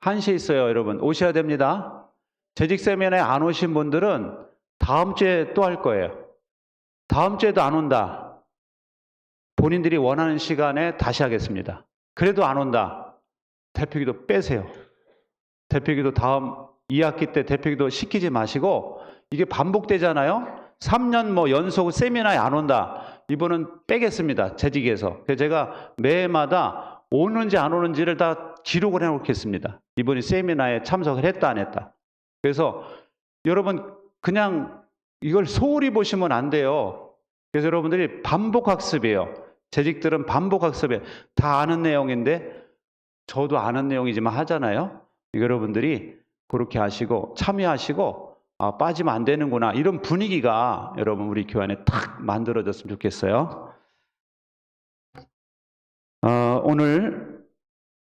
1시에 있어요, 여러분. 오셔야 됩니다. 재직 세미나에 안 오신 분들은 다음 주에 또 할 거예요. 다음 주에도 안 온다. 본인들이 원하는 시간에 다시 하겠습니다. 그래도 안 온다. 대표기도 빼세요. 대표기도 다음 2학기 때 대표기도 시키지 마시고, 이게 반복되잖아요. 3년 연속 세미나에 안 온다. 이번은 빼겠습니다. 재직에서. 그래서 제가 매해마다 오는지 안 오는지를 다 기록을 해놓겠습니다. 이번에 세미나에 참석을 했다 안 했다. 그래서 여러분 그냥 이걸 소홀히 보시면 안 돼요. 그래서 여러분들이 반복학습이에요. 재직들은 반복학습이에요. 다 아는 내용인데 저도 아는 내용이지만 하잖아요. 여러분들이 그렇게 하시고 참여하시고 빠지면 안 되는구나, 이런 분위기가 여러분 우리 교회 안에 탁 만들어졌으면 좋겠어요. 오늘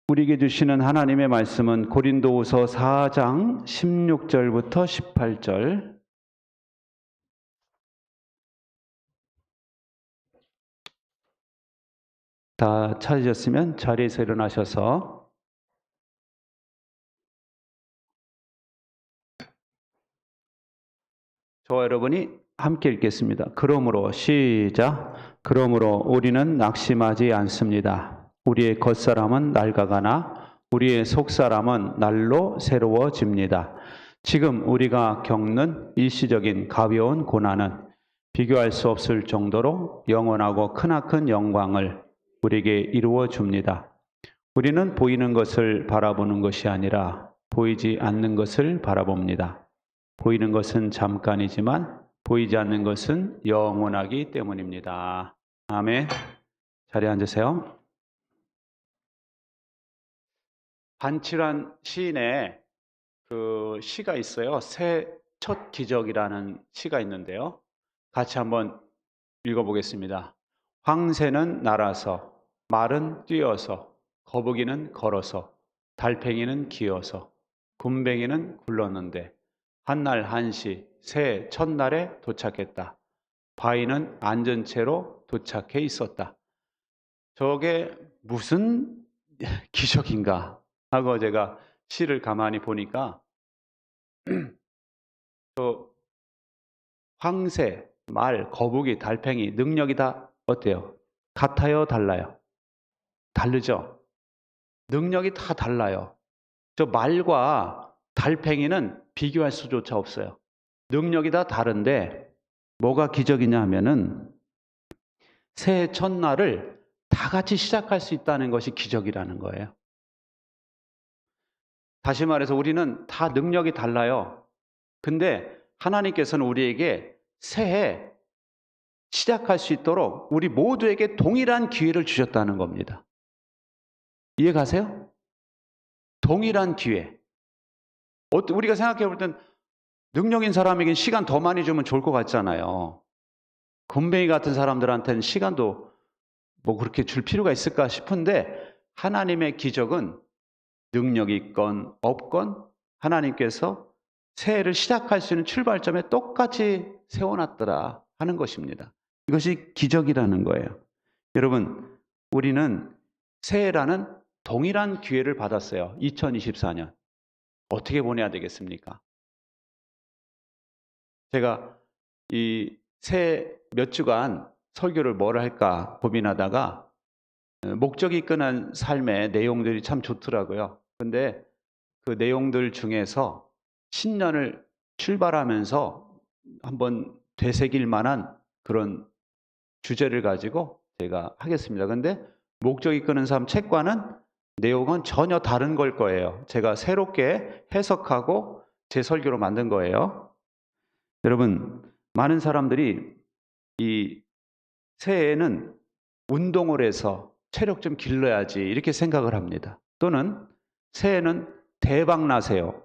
우리에게 주시는 하나님의 말씀은 고린도후서 4장 16절부터 18절. 다 찾으셨으면 자리에서 일어나셔서 저와 여러분이 함께 읽겠습니다. 그러므로 시작. 그러므로 우리는 낙심하지 않습니다. 우리의 겉사람은 낡아가나 우리의 속사람은 날로 새로워집니다. 지금 우리가 겪는 일시적인 가벼운 고난은 비교할 수 없을 정도로 영원하고 크나큰 영광을 우리에게 이루어 줍니다. 우리는 보이는 것을 바라보는 것이 아니라 보이지 않는 것을 바라봅니다. 보이는 것은 잠깐이지만 보이지 않는 것은 영원하기 때문입니다. 아멘. 자리에 앉으세요. 반칠환 시인의 그 시가 있어요. 새 첫 기적이라는 시가 있는데요. 같이 한번 읽어보겠습니다. 황새는 날아서, 말은 뛰어서, 거북이는 걸어서, 달팽이는 기어서, 굼벵이는 굴렀는데 한날 한시 새 첫날에 도착했다. 바위는 앉은 채로 도착해 있었다. 저게 무슨 기적인가 하고 제가 시를 가만히 보니까 저 황새, 말, 거북이, 달팽이 능력이 다 어때요? 같아요? 달라요? 다르죠? 능력이 다 달라요. 저 말과 달팽이는 비교할 수조차 없어요. 능력이 다 다른데 뭐가 기적이냐 하면은 새해 첫날을 다 같이 시작할 수 있다는 것이 기적이라는 거예요. 다시 말해서 우리는 다 능력이 달라요. 근데 하나님께서는 우리에게 새해 시작할 수 있도록 우리 모두에게 동일한 기회를 주셨다는 겁니다. 이해 가세요? 동일한 기회. 우리가 생각해 볼 땐 능력인 사람에겐 시간 더 많이 주면 좋을 것 같잖아요. 굼벵이 같은 사람들한테는 시간도 그렇게 줄 필요가 있을까 싶은데 하나님의 기적은 능력이 있건 없건 하나님께서 새해를 시작할 수 있는 출발점에 똑같이 세워놨더라 하는 것입니다. 이것이 기적이라는 거예요. 여러분, 우리는 새해라는 동일한 기회를 받았어요. 2024년. 어떻게 보내야 되겠습니까? 제가 이 새해 몇 주간 설교를 뭘 할까 고민하다가 목적이 끈한 삶의 내용들이 참 좋더라고요. 근데 그 내용들 중에서 신년을 출발하면서 한번 되새길 만한 그런 주제를 가지고 제가 하겠습니다. 근데 목적이 끄는 삶 책과는 내용은 전혀 다른 걸 거예요. 제가 새롭게 해석하고 제 설교로 만든 거예요. 여러분, 많은 사람들이 이 새해에는 운동을 해서 체력 좀 길러야지 이렇게 생각을 합니다. 또는 새해는 대박 나세요.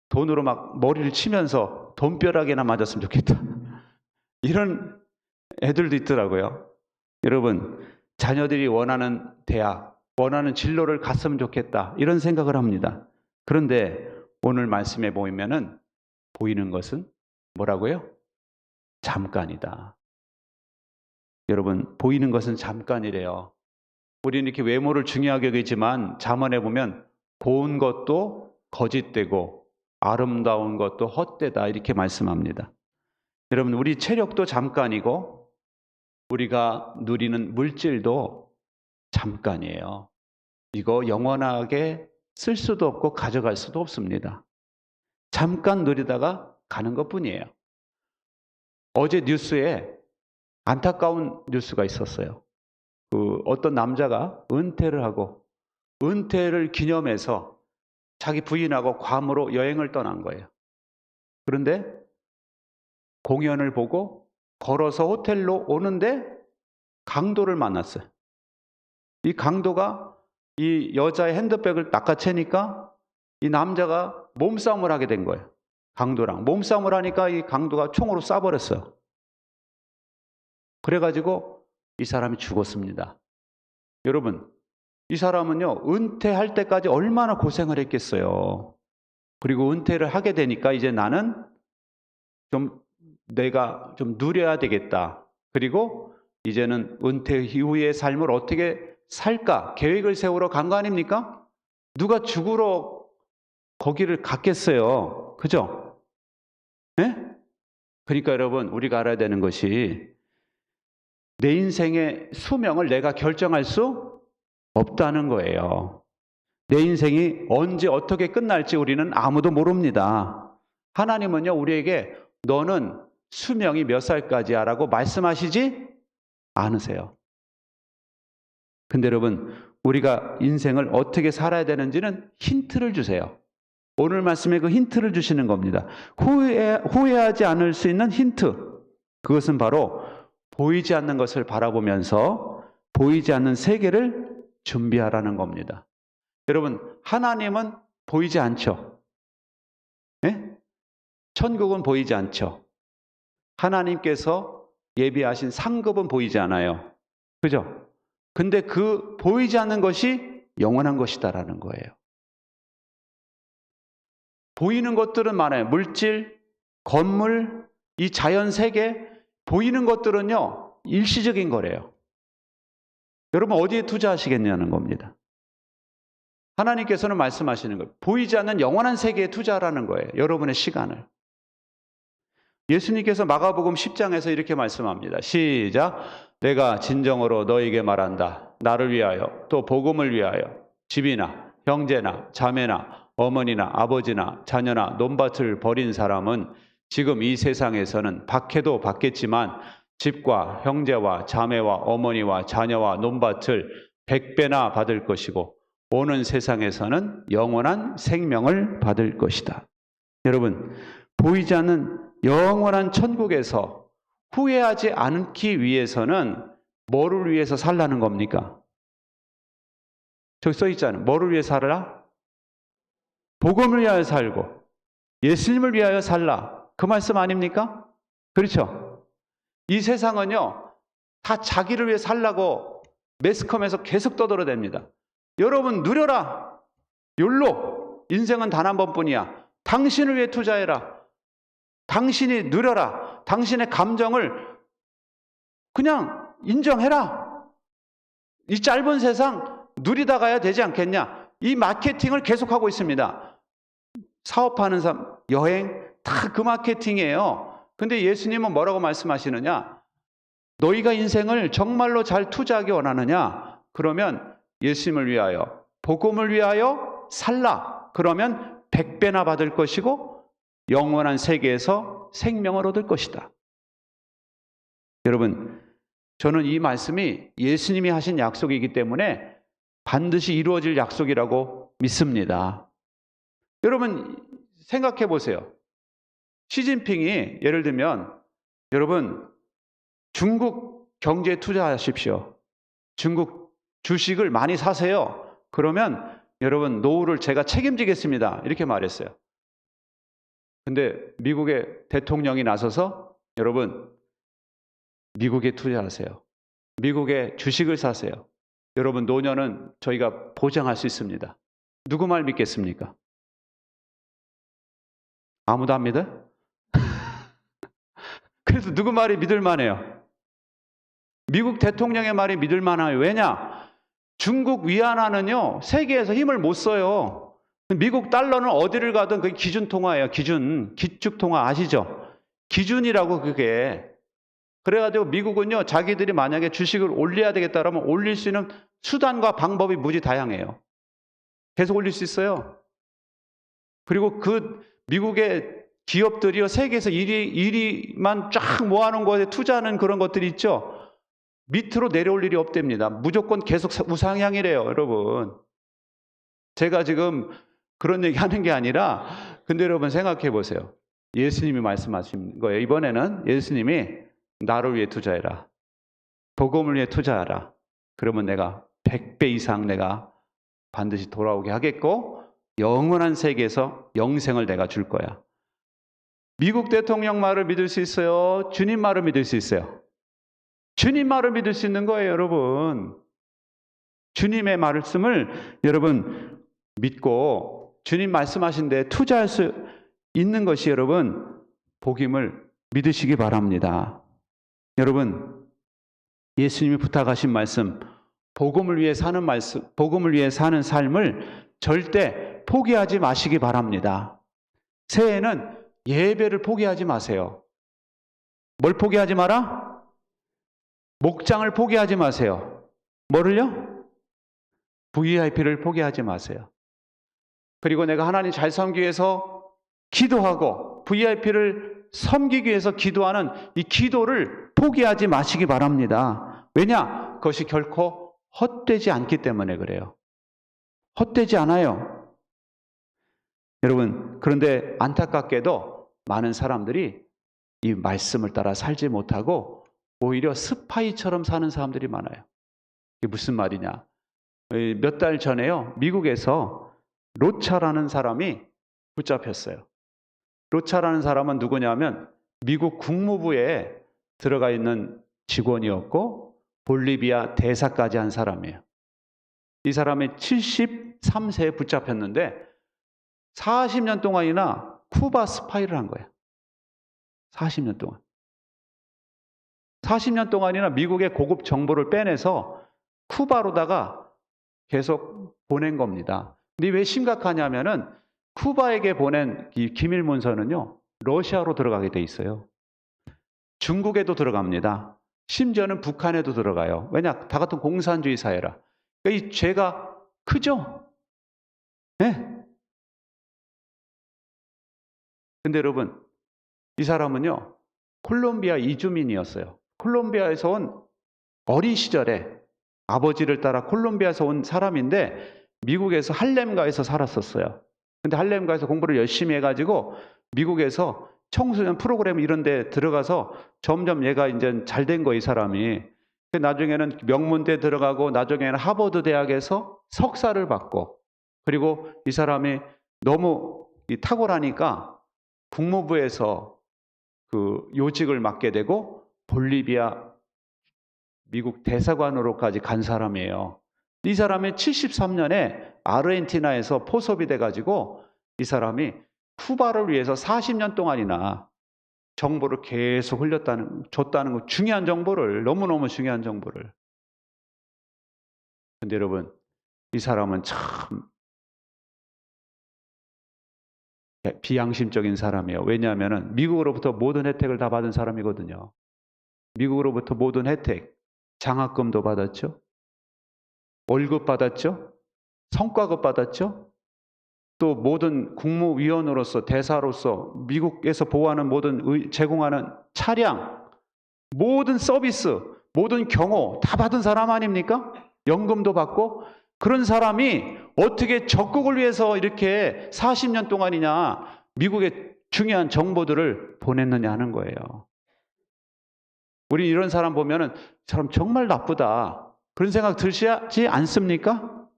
돈으로 막 머리를 치면서 돈벼락이나 맞았으면 좋겠다. 이런 애들도 있더라고요. 여러분, 자녀들이 원하는 대학, 원하는 진로를 갔으면 좋겠다 이런 생각을 합니다. 그런데 오늘 말씀에 보이면은 보이는 것은 뭐라고요? 잠깐이다. 여러분, 보이는 것은 잠깐이래요. 우리는 이렇게 외모를 중요하게 여기지만 잠언에 보면 고운 것도 거짓되고 아름다운 것도 헛되다 이렇게 말씀합니다. 여러분, 우리 체력도 잠깐이고 우리가 누리는 물질도 잠깐이에요. 이거 영원하게 쓸 수도 없고 가져갈 수도 없습니다. 잠깐 누리다가 가는 것뿐이에요. 어제 뉴스에 안타까운 뉴스가 있었어요. 어떤 남자가 은퇴를 하고 은퇴를 기념해서 자기 부인하고 괌으로 여행을 떠난 거예요. 그런데 공연을 보고 걸어서 호텔로 오는데 강도를 만났어요. 이 강도가 이 여자의 핸드백을 낚아채니까 이 남자가 몸싸움을 하게 된 거예요. 강도랑 몸싸움을 하니까 이 강도가 총으로 쏴버렸어요. 그래가지고 이 사람이 죽었습니다. 여러분, 이 사람은요, 은퇴할 때까지 얼마나 고생을 했겠어요. 그리고 은퇴를 하게 되니까 이제 나는 내가 좀 누려야 되겠다. 그리고 이제는 은퇴 이후의 삶을 어떻게 살까 계획을 세우러 간 거 아닙니까? 누가 죽으러 거기를 갔겠어요. 그죠? 네? 그러니까 여러분, 우리가 알아야 되는 것이 내 인생의 수명을 내가 결정할 수 없다는 거예요. 내 인생이 언제 어떻게 끝날지 우리는 아무도 모릅니다. 하나님은요, 우리에게 너는 수명이 몇 살까지야 라고 말씀하시지 않으세요. 근데 여러분, 우리가 인생을 어떻게 살아야 되는지는 힌트를 주세요. 오늘 말씀에 그 힌트를 주시는 겁니다. 후회하지 않을 수 있는 힌트. 그것은 바로 보이지 않는 것을 바라보면서 보이지 않는 세계를 준비하라는 겁니다. 여러분, 하나님은 보이지 않죠? 네? 천국은 보이지 않죠? 하나님께서 예비하신 상급은 보이지 않아요. 그죠? 근데 그 보이지 않는 것이 영원한 것이다라는 거예요. 보이는 것들은 많아요. 물질, 건물, 이 자연 세계, 보이는 것들은요, 일시적인 거래요. 여러분, 어디에 투자하시겠냐는 겁니다. 하나님께서는 말씀하시는 거예요. 보이지 않는 영원한 세계에 투자하라는 거예요. 여러분의 시간을. 예수님께서 마가복음 10장에서 이렇게 말씀합니다. 시작. 내가 진정으로 너에게 말한다. 나를 위하여 또 복음을 위하여 집이나 형제나 자매나 어머니나 아버지나 자녀나 논밭을 버린 사람은 지금 이 세상에서는 받게도 받겠지만 집과 형제와 자매와 어머니와 자녀와 논밭을 100배나 받을 것이고 오는 세상에서는 영원한 생명을 받을 것이다. 여러분, 보이지 않는 영원한 천국에서 후회하지 않기 위해서는 뭐를 위해서 살라는 겁니까? 저기 써 있잖아요. 뭐를 위해 살라? 복음을 위하여 살고 예수님을 위하여 살라. 그 말씀 아닙니까? 그렇죠? 이 세상은요, 다 자기를 위해 살라고 매스컴에서 계속 떠들어댑니다. 여러분, 누려라. 욜로. 인생은 단 한 번뿐이야. 당신을 위해 투자해라. 당신이 누려라. 당신의 감정을 그냥 인정해라. 이 짧은 세상 누리다 가야 되지 않겠냐. 이 마케팅을 계속하고 있습니다. 사업하는 사람, 여행, 다 그 마케팅이에요. 근데 예수님은 뭐라고 말씀하시느냐? 너희가 인생을 정말로 잘 투자하기 원하느냐? 그러면 예수님을 위하여, 복음을 위하여 살라. 그러면 100배나 받을 것이고 영원한 세계에서 생명을 얻을 것이다. 여러분, 저는 이 말씀이 예수님이 하신 약속이기 때문에 반드시 이루어질 약속이라고 믿습니다. 여러분, 생각해 보세요. 시진핑이 예를 들면 여러분, 중국 경제에 투자하십시오. 중국 주식을 많이 사세요. 그러면 여러분, 노후를 제가 책임지겠습니다. 이렇게 말했어요. 근데 미국의 대통령이 나서서 여러분, 미국에 투자하세요. 미국의 주식을 사세요. 여러분, 노년은 저희가 보장할 수 있습니다. 누구 말 믿겠습니까? 아무도 안 믿어요? 그래서 누구 말이 믿을 만해요? 미국 대통령의 말이 믿을 만해요. 왜냐? 중국 위안화는요, 세계에서 힘을 못 써요. 미국 달러는 어디를 가든 그게 기준 통화예요. 기축 통화 아시죠? 기준이라고 그게. 그래가지고 미국은요, 자기들이 만약에 주식을 올려야 되겠다 그러면 올릴 수 있는 수단과 방법이 무지 다양해요. 계속 올릴 수 있어요. 그리고 그 미국의 기업들이요, 세계에서 1위만 쫙 모아놓은 것에 투자하는 그런 것들이 있죠. 밑으로 내려올 일이 없답니다. 무조건 계속 우상향이래요, 여러분. 제가 지금 그런 얘기 하는 게 아니라, 근데 여러분 생각해 보세요. 예수님이 말씀하신 거예요. 이번에는 예수님이 나를 위해 투자해라. 복음을 위해 투자하라. 그러면 내가 100배 이상 내가 반드시 돌아오게 하겠고, 영원한 세계에서 영생을 내가 줄 거야. 미국 대통령 말을 믿을 수 있어요? 주님 말을 믿을 수 있어요? 주님 말을 믿을 수 있는 거예요, 여러분. 주님의 말씀을 여러분 믿고 주님 말씀하신 데 투자할 수 있는 것이 여러분 복음을 믿으시기 바랍니다. 여러분, 예수님이 부탁하신 말씀, 복음을 위해 사는 말씀, 복음을 위해 사는 삶을 절대 포기하지 마시기 바랍니다. 새해에는 예배를 포기하지 마세요. 뭘 포기하지 마라? 목장을 포기하지 마세요. 뭐를요? VIP를 포기하지 마세요. 그리고 내가 하나님 잘 섬기기 위해서 기도하고 VIP를 섬기기 위해서 기도하는 이 기도를 포기하지 마시기 바랍니다. 왜냐? 그것이 결코 헛되지 않기 때문에 그래요. 헛되지 않아요. 여러분, 그런데 안타깝게도 많은 사람들이 이 말씀을 따라 살지 못하고 오히려 스파이처럼 사는 사람들이 많아요. 이게 무슨 말이냐? 몇 달 전에요, 미국에서 로차라는 사람이 붙잡혔어요. 로차라는 사람은 누구냐면 미국 국무부에 들어가 있는 직원이었고 볼리비아 대사까지 한 사람이에요. 이 사람이 73세에 붙잡혔는데 40년 동안이나 쿠바 스파이를 한 거예요. 40년 동안. 40년 동안이나 미국의 고급 정보를 빼내서 쿠바로다가 계속 보낸 겁니다. 근데 왜 심각하냐면은 쿠바에게 보낸 이 기밀 문서는요, 러시아로 들어가게 돼 있어요. 중국에도 들어갑니다. 심지어는 북한에도 들어가요. 왜냐? 다 같은 공산주의 사회라. 그러니까 이 죄가 크죠? 네? 근데 여러분, 이 사람은요, 콜롬비아 이주민이었어요. 콜롬비아에서 온 어린 시절에 아버지를 따라 콜롬비아에서 온 사람인데 미국에서 할렘가에서 살았었어요. 근데 할렘가에서 공부를 열심히 해가지고 미국에서 청소년 프로그램 이런 데 들어가서 점점 얘가 이제 잘 된 거, 이 사람이. 나중에는 명문대 들어가고 나중에는 하버드 대학에서 석사를 받고, 그리고 이 사람이 너무 탁월하니까 국무부에서 그 요직을 맡게 되고 볼리비아 미국 대사관으로까지 간 사람이에요. 이 사람이 73년에 아르헨티나에서 포섭이 돼가지고 이 사람이 쿠바를 위해서 40년 동안이나 정보를 계속 줬다는 거, 중요한 정보를, 너무너무 중요한 정보를. 근데 여러분, 이 사람은 참 비양심적인 사람이에요. 왜냐하면 미국으로부터 모든 혜택을 다 받은 사람이거든요. 미국으로부터 모든 혜택, 장학금도 받았죠. 월급 받았죠. 성과급 받았죠. 또 모든 국무위원으로서, 대사로서 미국에서 보호하는 모든 제공하는 차량, 모든 서비스, 모든 경호 다 받은 사람 아닙니까? 연금도 받고. 그런 사람이 어떻게 적국을 위해서 이렇게 40년 동안이나 미국의 중요한 정보들을 보냈느냐 하는 거예요. 우리 이런 사람 보면은 이 사람 정말 나쁘다, 그런 생각 들지 않습니까?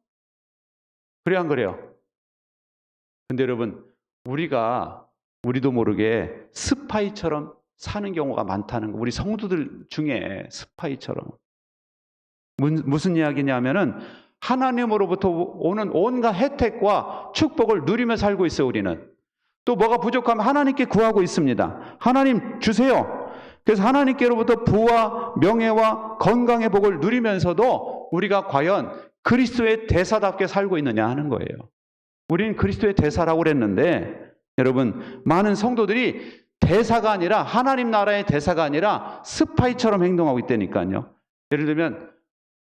그래요, 안 그래요? 근데 여러분, 우리도 모르게 스파이처럼 사는 경우가 많다는 거. 우리 성도들 중에 스파이처럼. 무슨 이야기냐면은 하나님으로부터 오는 온갖 혜택과 축복을 누리며 살고 있어요, 우리는. 또 뭐가 부족하면 하나님께 구하고 있습니다. 하나님 주세요. 그래서 하나님께로부터 부와 명예와 건강의 복을 누리면서도 우리가 과연 그리스도의 대사답게 살고 있느냐 하는 거예요. 우리는 그리스도의 대사라고 그랬는데, 여러분, 많은 성도들이 대사가 아니라, 하나님 나라의 대사가 아니라 스파이처럼 행동하고 있다니까요. 예를 들면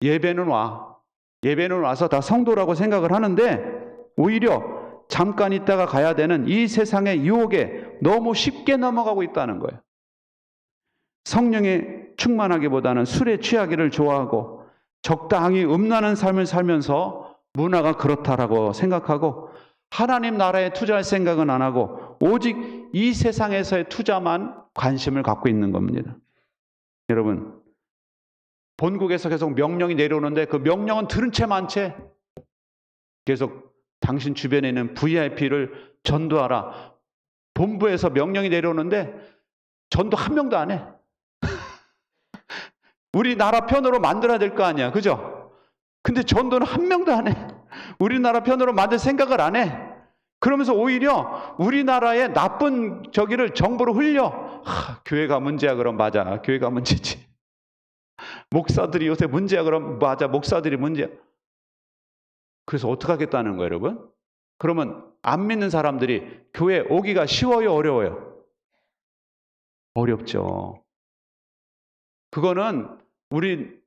예배는 와서 다 성도라고 생각을 하는데, 오히려 잠깐 있다가 가야 되는 이 세상의 유혹에 너무 쉽게 넘어가고 있다는 거예요. 성령에 충만하기보다는 술에 취하기를 좋아하고 적당히 음란한 삶을 살면서 문화가 그렇다라고 생각하고, 하나님 나라에 투자할 생각은 안 하고 오직 이 세상에서의 투자만 관심을 갖고 있는 겁니다. 여러분, 본국에서 계속 명령이 내려오는데 그 명령은 들은 채 만 채 계속 당신 주변에 있는 VIP를 전도하라. 본부에서 명령이 내려오는데 전도 한 명도 안 해. 우리나라 편으로 만들어야 될 거 아니야, 그죠? 근데 전도는 한 명도 안 해. 우리나라 편으로 만들 생각을 안 해. 그러면서 오히려 우리나라의 나쁜 저기를 정보로 흘려. 교회가 문제야, 그럼 맞아, 교회가 문제지. 목사들이 요새 문제야, 그럼 맞아, 목사들이 문제야. 그래서 어떻게 하겠다는 거예요, 여러분? 그러면 안 믿는 사람들이 교회 오기가 쉬워요, 어려워요? 어렵죠. 그거는 우리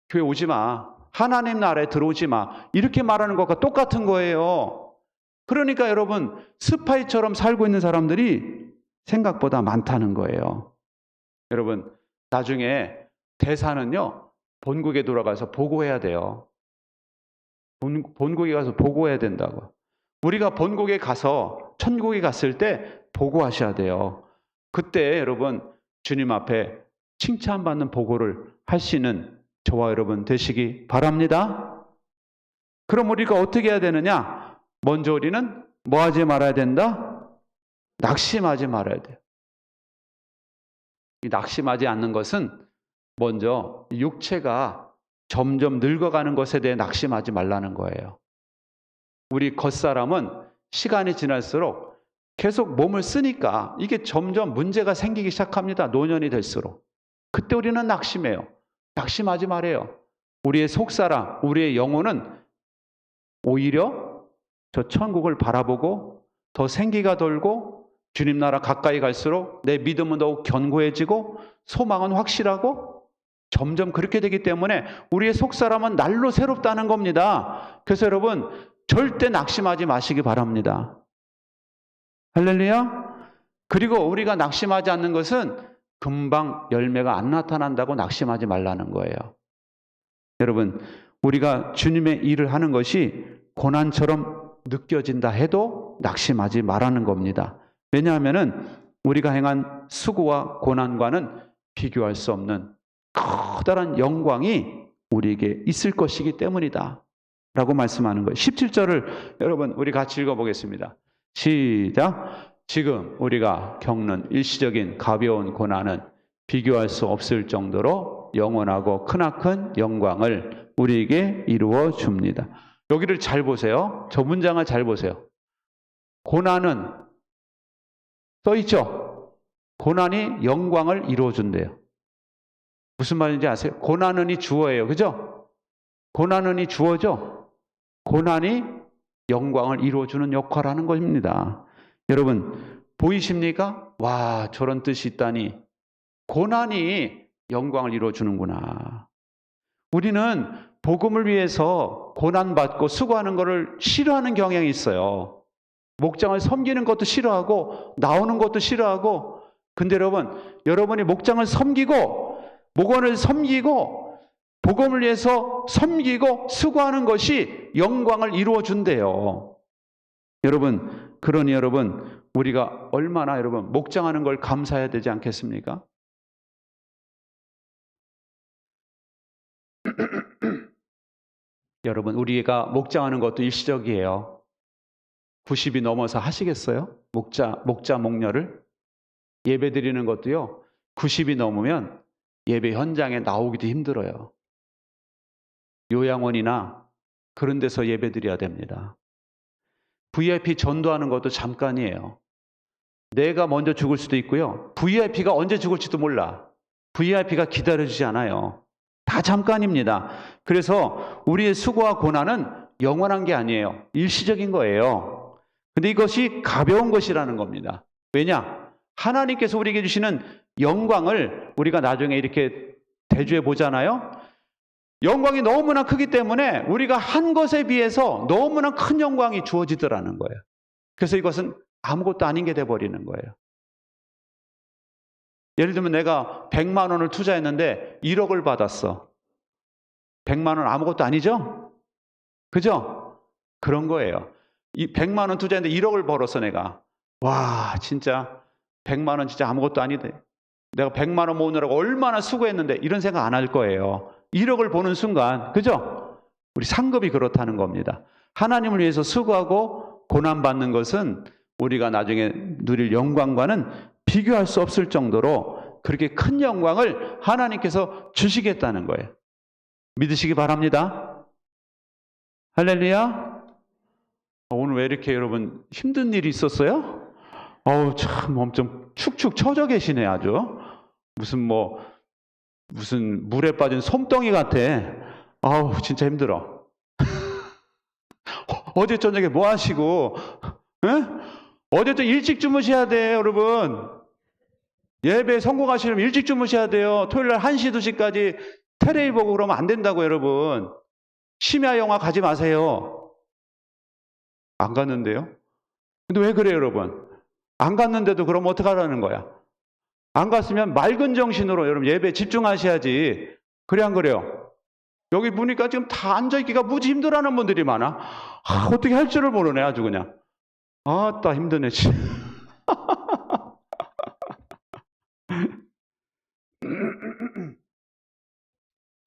교회 오지 마, 하나님 나라에 들어오지 마, 이렇게 말하는 것과 똑같은 거예요. 그러니까 여러분, 스파이처럼 살고 있는 사람들이 생각보다 많다는 거예요. 여러분, 나중에 대사는요, 본국에 돌아가서 보고해야 돼요. 본국에 가서 보고해야 된다고. 우리가 본국에 가서 천국에 갔을 때 보고하셔야 돼요. 그때 여러분, 주님 앞에 칭찬받는 보고를 하시는 저와 여러분 되시기 바랍니다. 그럼 우리가 어떻게 해야 되느냐? 먼저 우리는 뭐 하지 말아야 된다? 낙심하지 말아야 돼요. 이 낙심하지 않는 것은 먼저 육체가 점점 늙어가는 것에 대해 낙심하지 말라는 거예요. 우리 겉사람은 시간이 지날수록 계속 몸을 쓰니까 이게 점점 문제가 생기기 시작합니다. 노년이 될수록. 그때 우리는 낙심해요. 낙심하지 말아요. 우리의 속사람, 우리의 영혼은 오히려 저 천국을 바라보고 더 생기가 돌고 주님 나라 가까이 갈수록 내 믿음은 더욱 견고해지고 소망은 확실하고 점점 그렇게 되기 때문에 우리의 속사람은 날로 새롭다는 겁니다. 그래서 여러분, 절대 낙심하지 마시기 바랍니다. 할렐루야. 그리고 우리가 낙심하지 않는 것은 금방 열매가 안 나타난다고 낙심하지 말라는 거예요. 여러분, 우리가 주님의 일을 하는 것이 고난처럼 느껴진다 해도 낙심하지 말라는 겁니다. 왜냐하면 우리가 행한 수고와 고난과는 비교할 수 없는 커다란 영광이 우리에게 있을 것이기 때문이다 라고 말씀하는 거예요. 17절을 여러분 우리 같이 읽어보겠습니다. 시작. 지금 우리가 겪는 일시적인 가벼운 고난은 비교할 수 없을 정도로 영원하고 크나큰 영광을 우리에게 이루어 줍니다. 여기를 잘 보세요. 저 문장을 잘 보세요. 고난은 써있죠? 고난이 영광을 이루어 준대요. 무슨 말인지 아세요? 고난은이 주어예요. 그죠? 고난은이 주어죠? 고난이 영광을 이루어주는 역할을 하는 것입니다. 여러분, 보이십니까? 와, 저런 뜻이 있다니. 고난이 영광을 이루어주는구나. 우리는 복음을 위해서 고난받고 수고하는 것을 싫어하는 경향이 있어요. 목장을 섬기는 것도 싫어하고 나오는 것도 싫어하고. 근데 여러분이 목장을 섬기고 목원을 섬기고 복음을 위해서 섬기고 수고하는 것이 영광을 이루어준대요. 여러분, 그러니 우리가 얼마나 목장하는 걸 감사해야 되지 않겠습니까? 여러분, 우리가 목장하는 것도 일시적이에요. 90이 넘어서 하시겠어요? 목자를? 예배 드리는 것도요, 90이 넘으면 예배 현장에 나오기도 힘들어요. 요양원이나 그런 데서 예배 드려야 됩니다. VIP 전도하는 것도 잠깐이에요. 내가 먼저 죽을 수도 있고요. VIP가 언제 죽을지도 몰라. VIP가 기다려주지 않아요. 다 잠깐입니다. 그래서 우리의 수고와 고난은 영원한 게 아니에요. 일시적인 거예요. 근데 이것이 가벼운 것이라는 겁니다. 왜냐? 하나님께서 우리에게 주시는 영광을 우리가 나중에 이렇게 대주해 보잖아요. 영광이 너무나 크기 때문에 우리가 한 것에 비해서 너무나 큰 영광이 주어지더라는 거예요. 그래서 이것은 아무것도 아닌 게 돼버리는 거예요. 예를 들면 내가 100만 원을 투자했는데 1억을 받았어. 100만 원 아무것도 아니죠? 그죠? 그런 거예요. 이 100만 원 투자했는데 1억을 벌었어 내가. 와 진짜 100만 원 진짜 아무것도 아니네. 내가 100만 원 모으느라고 얼마나 수고했는데 이런 생각 안 할 거예요. 1억을 보는 순간 그죠? 우리 상급이 그렇다는 겁니다. 하나님을 위해서 수고하고 고난받는 것은 우리가 나중에 누릴 영광과는 비교할 수 없을 정도로 그렇게 큰 영광을 하나님께서 주시겠다는 거예요. 믿으시기 바랍니다. 할렐루야. 오늘 왜 이렇게 여러분 힘든 일이 있었어요? 참 엄청 축축 처져 계시네 아주. 무슨 물에 빠진 솜덩이 같아. 진짜 힘들어. 어제 저녁에 뭐 하시고? 어제 또 일찍 주무셔야 돼요, 여러분. 예배 성공하시려면 일찍 주무셔야 돼요. 토요일 날 1시, 2시까지 텔레비 보고 그러면 안 된다고, 여러분. 심야 영화 가지 마세요. 안 갔는데요? 근데 왜 그래요, 여러분? 안 갔는데도 그럼 어떡하라는 거야? 안 갔으면 맑은 정신으로 여러분 예배에 집중하셔야지. 그래 안 그래요? 여기 보니까 지금 다 앉아있기가 무지 힘들어하는 분들이 많아. 어떻게 할 줄을 모르네 아주 그냥. 아따 힘드네.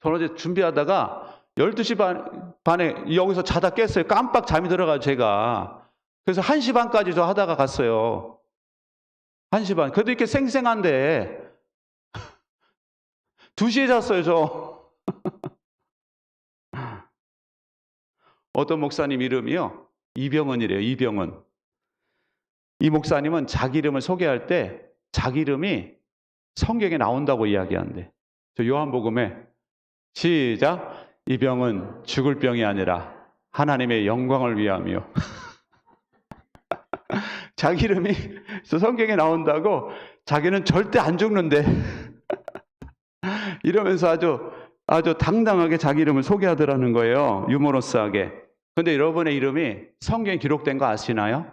저는 어제 준비하다가 12시 반에 여기서 자다 깼어요. 깜빡 잠이 들어가지고 제가. 그래서 1시 반까지 저 하다가 갔어요. 1시 반. 그래도 이렇게 생생한데 2시에 잤어요 저. 어떤 목사님 이름이요? 이병헌이래요. 이병헌. 이 목사님은 자기 이름을 소개할 때 자기 이름이 성경에 나온다고 이야기하는데 저 요한복음에 시작. 이 병은 죽을 병이 아니라 하나님의 영광을 위함이요. 자기 이름이 성경에 나온다고 자기는 절대 안 죽는데 이러면서 아주 당당하게 자기 이름을 소개하더라는 거예요. 유머러스하게. 근데 여러분의 이름이 성경에 기록된 거 아시나요?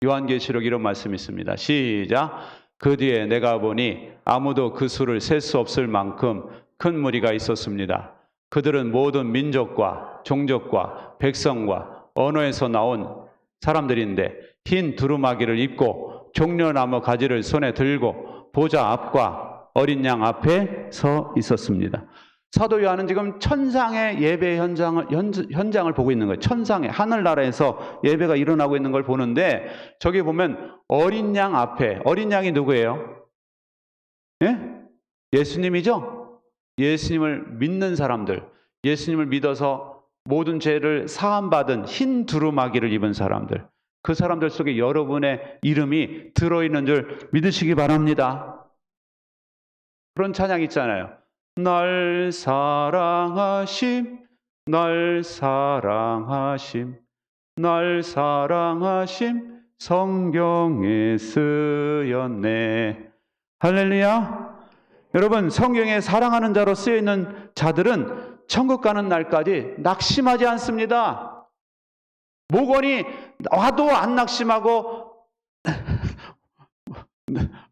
요한계시록 이런 말씀이 있습니다. 시작. 그 뒤에 내가 보니 아무도 그 수를 셀 수 없을 만큼 큰 무리가 있었습니다. 그들은 모든 민족과 종족과 백성과 언어에서 나온 사람들인데 흰 두루마기를 입고 종려나무 가지를 손에 들고 보좌 앞과 어린 양 앞에 서 있었습니다. 사도 요한은 지금 천상의 예배 현장을 보고 있는 거예요. 천상의 하늘나라에서 예배가 일어나고 있는 걸 보는데 저기 보면 어린 양 앞에, 어린 양이 누구예요? 예? 예수님이죠? 예수님을 믿는 사람들, 예수님을 믿어서 모든 죄를 사함받은 흰 두루마기를 입은 사람들, 그 사람들 속에 여러분의 이름이 들어있는 줄 믿으시기 바랍니다. 그런 찬양 있잖아요. 날 사랑하심, 날 사랑하심, 날 사랑하심 성경에 쓰였네. 할렐루야. 여러분 성경에 사랑하는 자로 쓰여있는 자들은 천국 가는 날까지 낙심하지 않습니다. 목원이 와도 안 낙심하고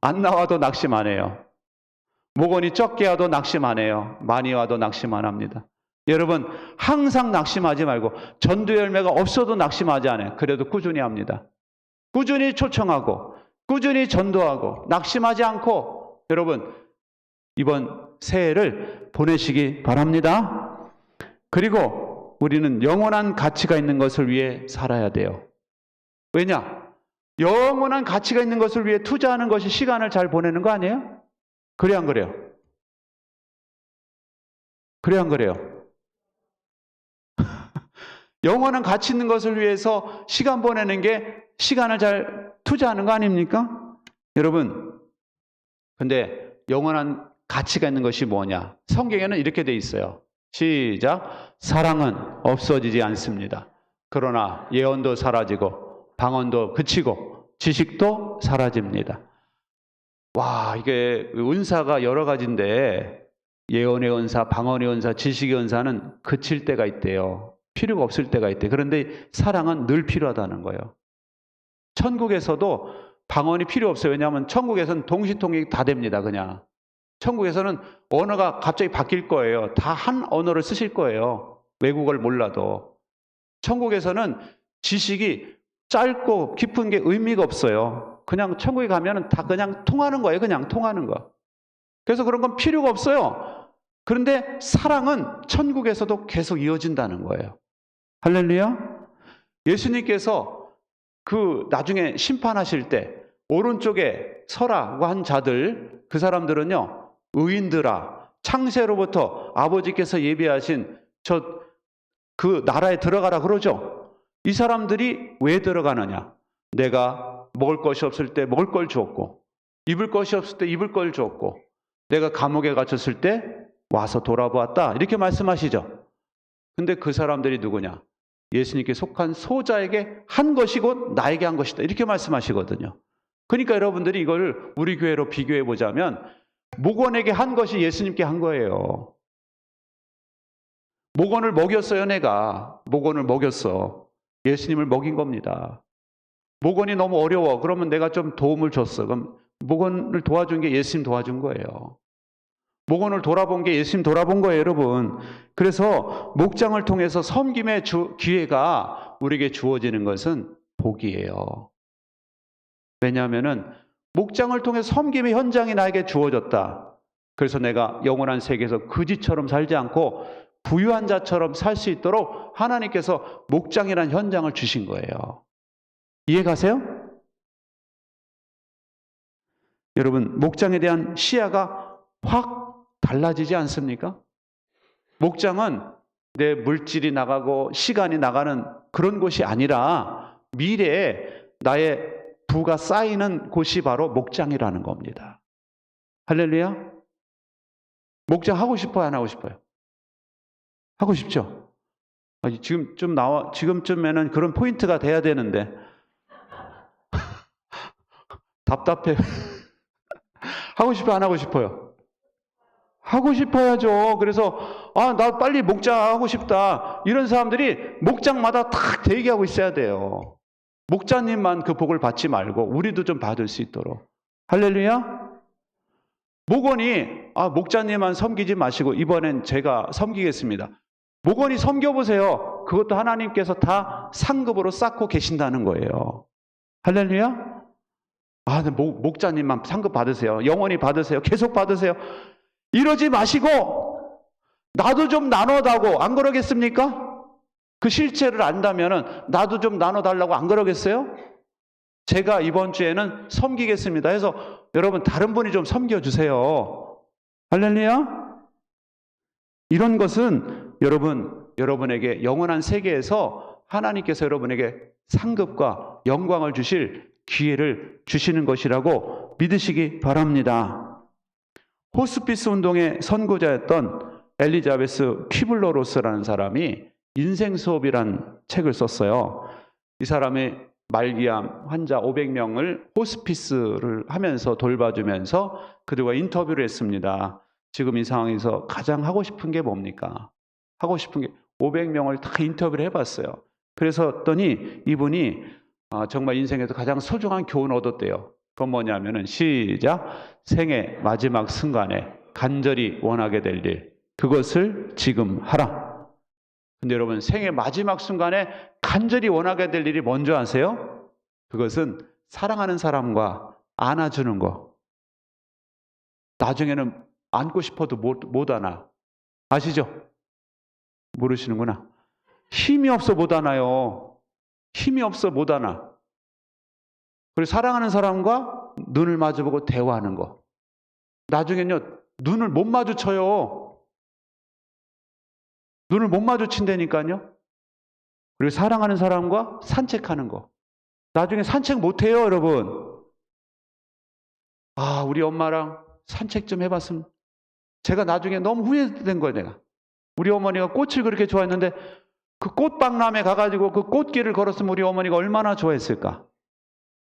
안 나와도 낙심 안 해요. 목원이 적게 와도 낙심 안 해요. 많이 와도 낙심 안 합니다. 여러분 항상 낙심하지 말고 전도 열매가 없어도 낙심하지 않아요. 그래도 꾸준히 합니다. 꾸준히 초청하고 꾸준히 전도하고 낙심하지 않고 여러분 이번 새해를 보내시기 바랍니다. 그리고 우리는 영원한 가치가 있는 것을 위해 살아야 돼요. 왜냐? 영원한 가치가 있는 것을 위해 투자하는 것이 시간을 잘 보내는 거 아니에요? 그래 안 그래요? 그래 안 그래요? 영원한 가치 있는 것을 위해서 시간 보내는 게 시간을 잘 투자하는 거 아닙니까? 여러분 근데 영원한 가치가 있는 것이 뭐냐? 성경에는 이렇게 돼 있어요. 시작. 사랑은 없어지지 않습니다. 그러나 예언도 사라지고 방언도 그치고 지식도 사라집니다. 와, 이게 은사가 여러 가지인데 예언의 은사, 방언의 은사, 지식의 은사는 그칠 때가 있대요. 필요가 없을 때가 있대. 그런데 사랑은 늘 필요하다는 거예요. 천국에서도 방언이 필요 없어요. 왜냐하면 천국에서는 동시통역이 다 됩니다. 그냥. 천국에서는 언어가 갑자기 바뀔 거예요. 다 한 언어를 쓰실 거예요. 외국어를 몰라도. 천국에서는 지식이 짧고 깊은 게 의미가 없어요. 그냥 천국에 가면은 다 그냥 통하는 거예요. 그냥 통하는 거. 그래서 그런 건 필요가 없어요. 그런데 사랑은 천국에서도 계속 이어진다는 거예요. 할렐루야. 예수님께서 그 나중에 심판하실 때 오른쪽에 서라고 한 자들, 그 사람들은요, 의인들아, 창세로부터 아버지께서 예비하신 그 나라에 들어가라 그러죠. 이 사람들이 왜 들어가느냐? 내가 먹을 것이 없을 때 먹을 걸 주었고, 입을 것이 없을 때 입을 걸 주었고, 내가 감옥에 갇혔을 때 와서 돌아보았다. 이렇게 말씀하시죠. 근데 그 사람들이 누구냐? 예수님께 속한 소자에게 한 것이고 나에게 한 것이다. 이렇게 말씀하시거든요. 그러니까 여러분들이 이걸 우리 교회로 비교해 보자면 목원에게 한 것이 예수님께 한 거예요. 목원을 먹였어요, 내가. 목원을 먹였어. 예수님을 먹인 겁니다. 목원이 너무 어려워. 그러면 내가 좀 도움을 줬어. 그럼 목원을 도와준 게 예수님 도와준 거예요. 목원을 돌아본 게 예수님 돌아본 거예요, 여러분. 그래서 목장을 통해서 섬김의 기회가 우리에게 주어지는 것은 복이에요. 왜냐하면은 목장을 통해 섬김의 현장이 나에게 주어졌다. 그래서 내가 영원한 세계에서 거지처럼 살지 않고 부유한 자처럼 살 수 있도록 하나님께서 목장이라는 현장을 주신 거예요. 이해 가세요? 여러분, 목장에 대한 시야가 확 달라지지 않습니까? 목장은 내 물질이 나가고 시간이 나가는 그런 곳이 아니라 미래에 나의 부가 쌓이는 곳이 바로 목장이라는 겁니다. 할렐루야? 목장 하고 싶어요? 안 하고 싶어요? 하고 싶죠? 지금쯤에는 그런 포인트가 돼야 되는데. 답답해. 하고 싶어요? 안 하고 싶어요? 하고 싶어야죠. 그래서, 나 빨리 목장 하고 싶다. 이런 사람들이 목장마다 탁 대기하고 있어야 돼요. 목자님만 그 복을 받지 말고 우리도 좀 받을 수 있도록. 할렐루야? 목원이 목자님만 섬기지 마시고 이번엔 제가 섬기겠습니다. 목원이 섬겨보세요. 그것도 하나님께서 다 상급으로 쌓고 계신다는 거예요. 할렐루야? 목자님만 상급 받으세요. 영원히 받으세요. 계속 받으세요. 이러지 마시고 나도 좀 나눠다고 안 그러겠습니까? 그 실체를 안다면은 나도 좀 나눠달라고 안 그러겠어요? 제가 이번 주에는 섬기겠습니다 해서 여러분 다른 분이 좀 섬겨주세요. 할렐루야? 이런 것은 여러분에게 영원한 세계에서 하나님께서 여러분에게 상급과 영광을 주실 기회를 주시는 것이라고 믿으시기 바랍니다. 호스피스 운동의 선구자였던 엘리자베스 퀴블러 로스라는 사람이 인생 수업이란 책을 썼어요. 이 사람이 말기암 환자 500명을 호스피스를 하면서 돌봐주면서 그들과 인터뷰를 했습니다. 지금 이 상황에서 가장 하고 싶은 게 뭡니까? 하고 싶은 게 500명을 다 인터뷰를 해봤어요. 그래서 했더니 이분이 정말 인생에서 가장 소중한 교훈을 얻었대요. 그건 뭐냐면은 시작. 생의 마지막 순간에 간절히 원하게 될 일, 그것을 지금 하라. 근데 여러분, 생의 마지막 순간에 간절히 원하게 될 일이 뭔지 아세요? 그것은 사랑하는 사람과 안아주는 거. 나중에는 안고 싶어도 못 안아. 아시죠? 모르시는구나. 힘이 없어 못 안아요. 힘이 없어 못 안아. 그리고 사랑하는 사람과 눈을 마주보고 대화하는 거. 나중에는요, 눈을 못 마주쳐요. 눈을 못 마주친다니까요. 그리고 사랑하는 사람과 산책하는 거. 나중에 산책 못 해요, 여러분. 우리 엄마랑 산책 좀 해봤으면. 제가 나중에 너무 후회된 거예요, 내가. 우리 어머니가 꽃을 그렇게 좋아했는데 그 꽃박람회 가가지고 그 꽃길을 걸었으면 우리 어머니가 얼마나 좋아했을까.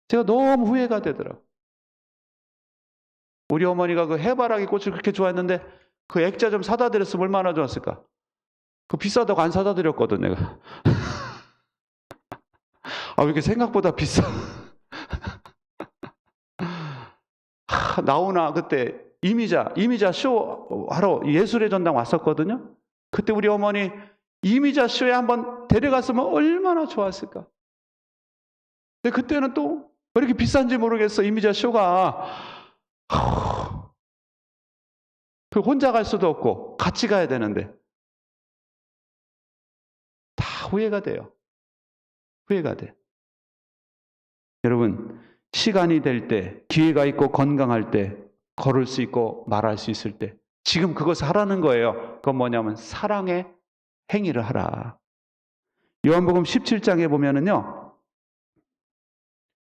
제가 너무 후회가 되더라고요. 우리 어머니가 그 해바라기 꽃을 그렇게 좋아했는데 그 액자 좀 사다 드렸으면 얼마나 좋았을까. 그 비싸다고 안 사다 드렸거든 내가. 아, 왜 이렇게 생각보다 비싸. 나오나 그때 이미자 쇼 하러 예술의 전당 왔었거든요. 그때 우리 어머니 이미자 쇼에 한번 데려갔으면 얼마나 좋았을까. 근데 그때는 또 왜 이렇게 비싼지 모르겠어. 이미자 쇼가. 그 혼자 갈 수도 없고 같이 가야 되는데 다 후회가 돼요. 후회가 돼. 여러분, 시간이 될 때, 기회가 있고 건강할 때, 걸을 수 있고 말할 수 있을 때 지금 그것을 하라는 거예요. 그건 뭐냐면 사랑의 행위를 하라. 요한복음 17장에 보면은요,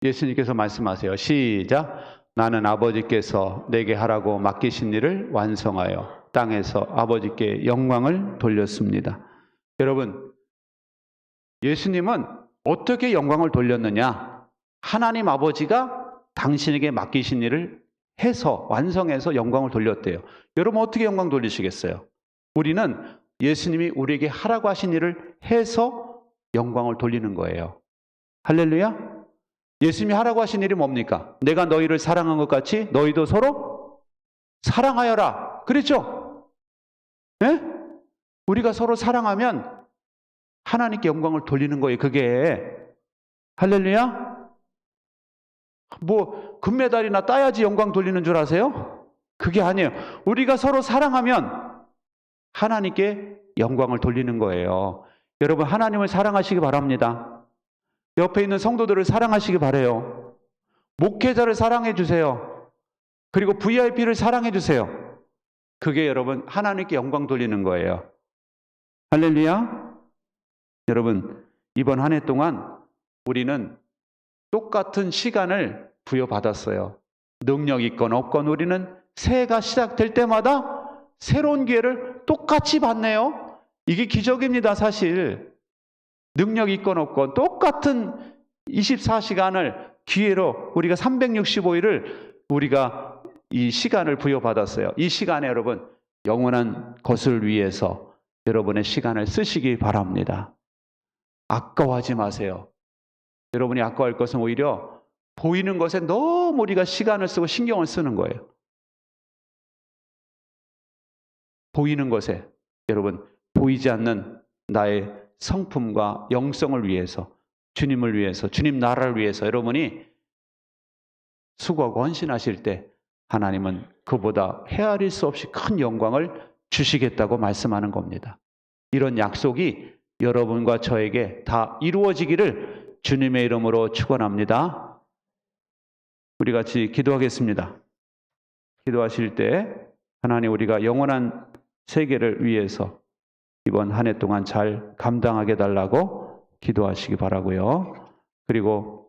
예수님께서 말씀하세요. 시작. 나는 아버지께서 내게 하라고 맡기신 일을 완성하여 땅에서 아버지께 영광을 돌렸습니다. 여러분, 예수님은 어떻게 영광을 돌렸느냐? 하나님 아버지가 당신에게 맡기신 일을 해서 완성해서 영광을 돌렸대요. 여러분 어떻게 영광 돌리시겠어요? 우리는 예수님이 우리에게 하라고 하신 일을 해서 영광을 돌리는 거예요. 할렐루야. 예수님이 하라고 하신 일이 뭡니까? 내가 너희를 사랑한 것 같이 너희도 서로 사랑하여라. 그랬죠? 네? 우리가 서로 사랑하면 하나님께 영광을 돌리는 거예요. 그게 할렐루야. 뭐 금메달이나 따야지 영광 돌리는 줄 아세요? 그게 아니에요. 우리가 서로 사랑하면 하나님께 영광을 돌리는 거예요. 여러분 하나님을 사랑하시기 바랍니다. 옆에 있는 성도들을 사랑하시기 바라요. 목회자를 사랑해 주세요. 그리고 VIP를 사랑해 주세요. 그게 여러분 하나님께 영광 돌리는 거예요. 할렐루야. 여러분 이번 한 해 동안 우리는 똑같은 시간을 부여받았어요. 능력 있건 없건 우리는 새해가 시작될 때마다 새로운 기회를 똑같이 받네요. 이게 기적입니다, 사실. 능력 있건 없건 똑같은 24시간을 기회로 우리가 365일을 우리가 이 시간을 부여받았어요. 이 시간에 여러분 영원한 것을 위해서 여러분의 시간을 쓰시기 바랍니다. 아까워하지 마세요. 여러분이 아까워할 것은 오히려 보이는 것에 너무 우리가 시간을 쓰고 신경을 쓰는 거예요. 보이는 것에 여러분 보이지 않는 나의 성품과 영성을 위해서 주님을 위해서 주님 나라를 위해서 여러분이 수고하고 헌신하실 때 하나님은 그보다 헤아릴 수 없이 큰 영광을 주시겠다고 말씀하는 겁니다. 이런 약속이 여러분과 저에게 다 이루어지기를 주님의 이름으로 축원합니다. 우리 같이 기도하겠습니다. 기도하실 때 하나님 우리가 영원한 세계를 위해서 이번 한 해 동안 잘 감당하게 달라고 기도하시기 바라고요. 그리고